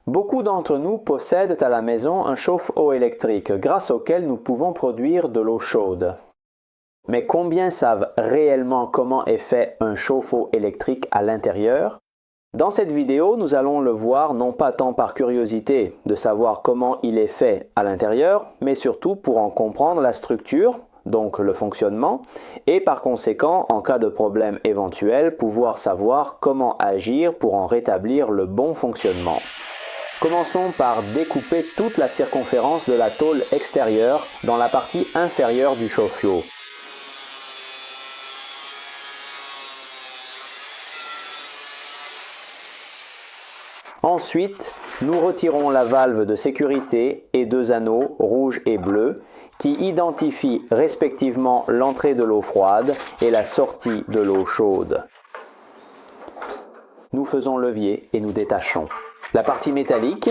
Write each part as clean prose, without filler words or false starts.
Beaucoup d'entre nous possèdent à la maison un chauffe-eau électrique grâce auquel nous pouvons produire de l'eau chaude. Mais combien savent réellement comment est fait un chauffe-eau électrique à l'intérieur? Dans cette vidéo, nous allons le voir non pas tant par curiosité de savoir comment il est fait à l'intérieur, mais surtout pour en comprendre la structure, donc le fonctionnement, et par conséquent, en cas de problème éventuel, pouvoir savoir comment agir pour en rétablir le bon fonctionnement. Commençons par découper toute la circonférence de la tôle extérieure dans la partie inférieure du chauffe-eau. Ensuite, nous retirons la valve de sécurité et deux anneaux rouge et bleu qui identifient respectivement l'entrée de l'eau froide et la sortie de l'eau chaude. Nous faisons levier et nous détachons. La partie métallique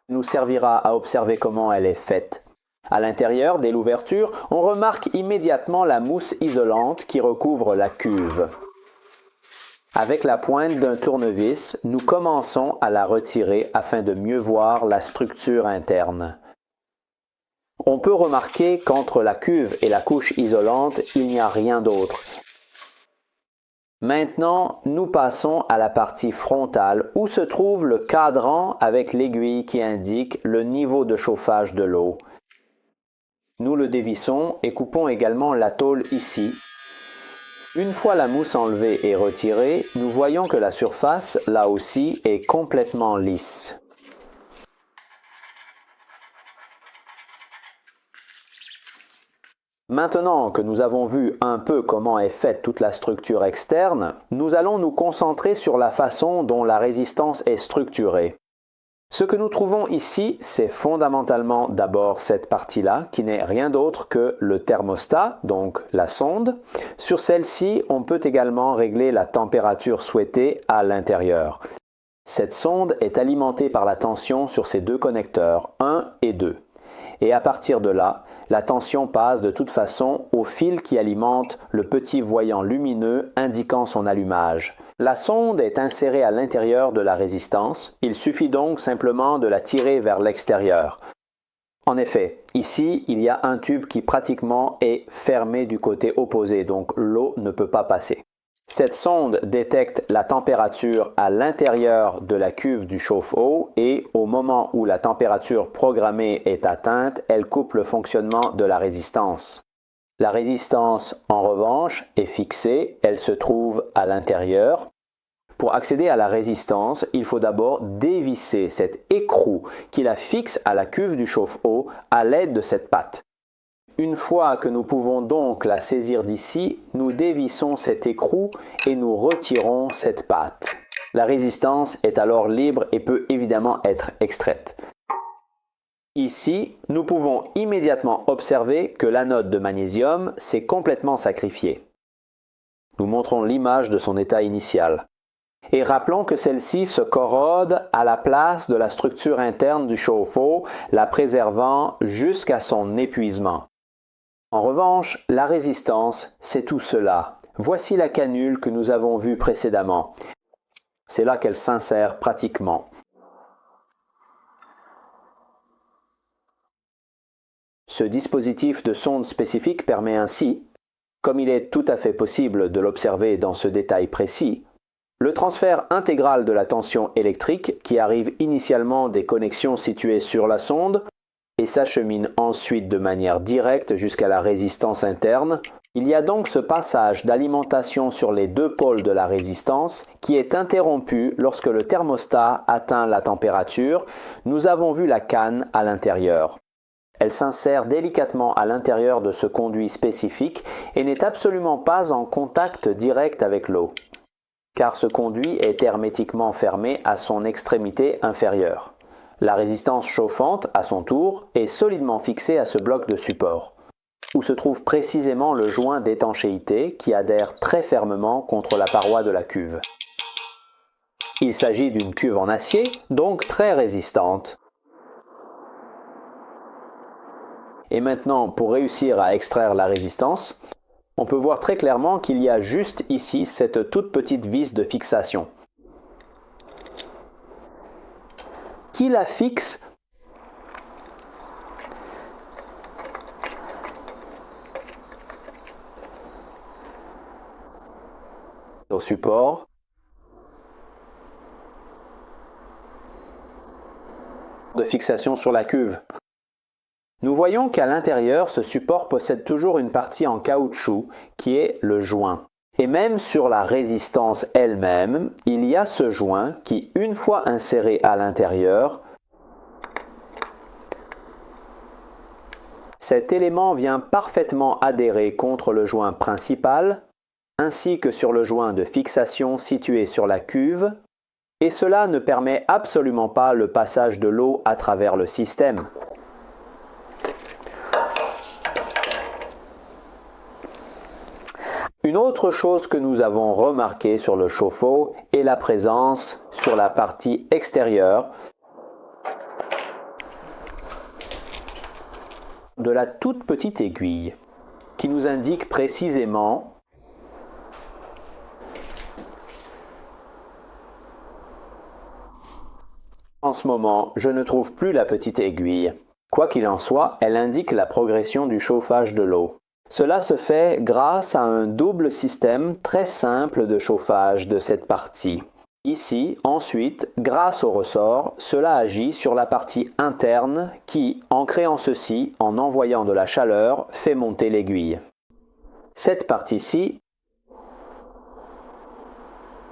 nous servira à observer comment elle est faite. À l'intérieur, dès l'ouverture, on remarque immédiatement la mousse isolante qui recouvre la cuve. Avec la pointe d'un tournevis, nous commençons à la retirer afin de mieux voir la structure interne. On peut remarquer qu'entre la cuve et la couche isolante, il n'y a rien d'autre. Maintenant, nous passons à la partie frontale où se trouve le cadran avec l'aiguille qui indique le niveau de chauffage de l'eau. Nous le dévissons et coupons également la tôle ici. Une fois la mousse enlevée et retirée, nous voyons que la surface, là aussi, est complètement lisse. Maintenant que nous avons vu un peu comment est faite toute la structure externe, nous allons nous concentrer sur la façon dont la résistance est structurée. Ce que nous trouvons ici, c'est fondamentalement d'abord cette partie-là, qui n'est rien d'autre que le thermostat, donc la sonde. Sur celle-ci, on peut également régler la température souhaitée à l'intérieur. Cette sonde est alimentée par la tension sur ces deux connecteurs, 1 et 2. Et à partir de là, la tension passe de toute façon au fil qui alimente le petit voyant lumineux indiquant son allumage. La sonde est insérée à l'intérieur de la résistance, il suffit donc simplement de la tirer vers l'extérieur. En effet, ici, il y a un tube qui pratiquement est fermé du côté opposé, donc l'eau ne peut pas passer. Cette sonde détecte la température à l'intérieur de la cuve du chauffe-eau et au moment où la température programmée est atteinte, elle coupe le fonctionnement de la résistance. La résistance, en revanche, est fixée, elle se trouve à l'intérieur. Pour accéder à la résistance, il faut d'abord dévisser cet écrou qui la fixe à la cuve du chauffe-eau à l'aide de cette patte. Une fois que nous pouvons donc la saisir d'ici, nous dévissons cet écrou et nous retirons cette patte. La résistance est alors libre et peut évidemment être extraite. Ici, nous pouvons immédiatement observer que l'anode de magnésium s'est complètement sacrifiée. Nous montrons l'image de son état initial. Et rappelons que celle-ci se corrode à la place de la structure interne du chauffe-eau, la préservant jusqu'à son épuisement. En revanche, la résistance, c'est tout cela. Voici la canule que nous avons vue précédemment. C'est là qu'elle s'insère pratiquement. Ce dispositif de sonde spécifique permet ainsi, comme il est tout à fait possible de l'observer dans ce détail précis, le transfert intégral de la tension électrique qui arrive initialement des connexions situées sur la sonde et s'achemine ensuite de manière directe jusqu'à la résistance interne. Il y a donc ce passage d'alimentation sur les deux pôles de la résistance qui est interrompu lorsque le thermostat atteint la température. Nous avons vu la canne à l'intérieur. Elle s'insère délicatement à l'intérieur de ce conduit spécifique et n'est absolument pas en contact direct avec l'eau, car ce conduit est hermétiquement fermé à son extrémité inférieure. La résistance chauffante, à son tour, est solidement fixée à ce bloc de support, où se trouve précisément le joint d'étanchéité qui adhère très fermement contre la paroi de la cuve. Il s'agit d'une cuve en acier, donc très résistante. Et maintenant, pour réussir à extraire la résistance, on peut voir très clairement qu'il y a juste ici cette toute petite vis de fixation. qui la fixe au support. De fixation sur la cuve. Nous voyons qu'à l'intérieur, ce support possède toujours une partie en caoutchouc qui est le joint. Et même sur la résistance elle-même, il y a ce joint qui, une fois inséré à l'intérieur, cet élément vient parfaitement adhérer contre le joint principal, ainsi que sur le joint de fixation situé sur la cuve, et cela ne permet absolument pas le passage de l'eau à travers le système. Une autre chose que nous avons remarqué sur le chauffe-eau est la présence sur la partie extérieure de la toute petite aiguille qui nous indique précisément en ce moment, je ne trouve plus la petite aiguille. Quoi qu'il en soit, elle indique la progression du chauffage de l'eau. Cela se fait grâce à un double système très simple de chauffage de cette partie. Ici, ensuite, grâce au ressort, cela agit sur la partie interne qui, en créant ceci, en envoyant de la chaleur, fait monter l'aiguille. Cette partie-ci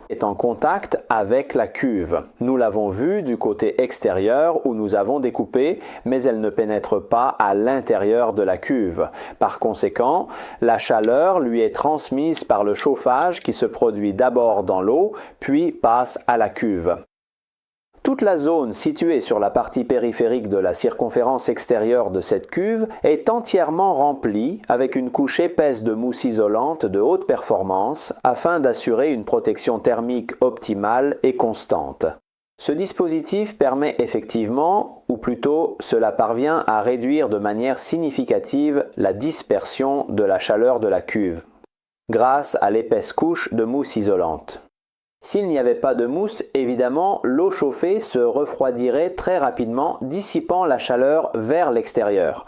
est en contact avec la cuve. Nous l'avons vu du côté extérieur où nous avons découpé, mais elle ne pénètre pas à l'intérieur de la cuve. Par conséquent, la chaleur lui est transmise par le chauffage qui se produit d'abord dans l'eau, puis passe à la cuve. Toute la zone située sur la partie périphérique de la circonférence extérieure de cette cuve est entièrement remplie avec une couche épaisse de mousse isolante de haute performance afin d'assurer une protection thermique optimale et constante. Ce dispositif permet effectivement, ou plutôt cela parvient à réduire de manière significative la dispersion de la chaleur de la cuve, grâce à l'épaisse couche de mousse isolante. S'il n'y avait pas de mousse, évidemment, l'eau chauffée se refroidirait très rapidement, dissipant la chaleur vers l'extérieur.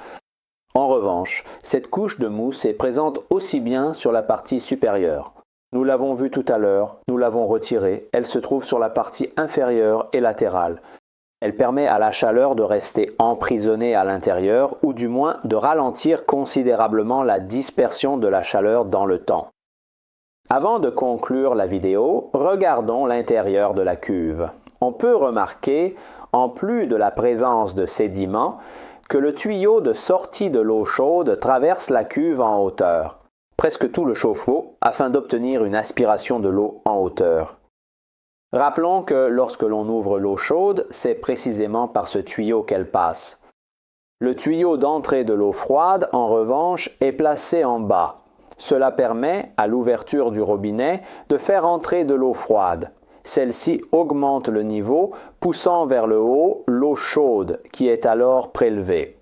En revanche, cette couche de mousse est présente aussi bien sur la partie supérieure. Nous l'avons vu tout à l'heure, nous l'avons retirée, elle se trouve sur la partie inférieure et latérale. Elle permet à la chaleur de rester emprisonnée à l'intérieur, ou du moins de ralentir considérablement la dispersion de la chaleur dans le temps. Avant de conclure la vidéo, regardons l'intérieur de la cuve. On peut remarquer, en plus de la présence de sédiments, que le tuyau de sortie de l'eau chaude traverse la cuve en hauteur, presque tout le chauffe-eau, afin d'obtenir une aspiration de l'eau en hauteur. Rappelons que lorsque l'on ouvre l'eau chaude, c'est précisément par ce tuyau qu'elle passe. Le tuyau d'entrée de l'eau froide, en revanche, est placé en bas. Cela permet, à l'ouverture du robinet, de faire entrer de l'eau froide. Celle-ci augmente le niveau, poussant vers le haut l'eau chaude qui est alors prélevée.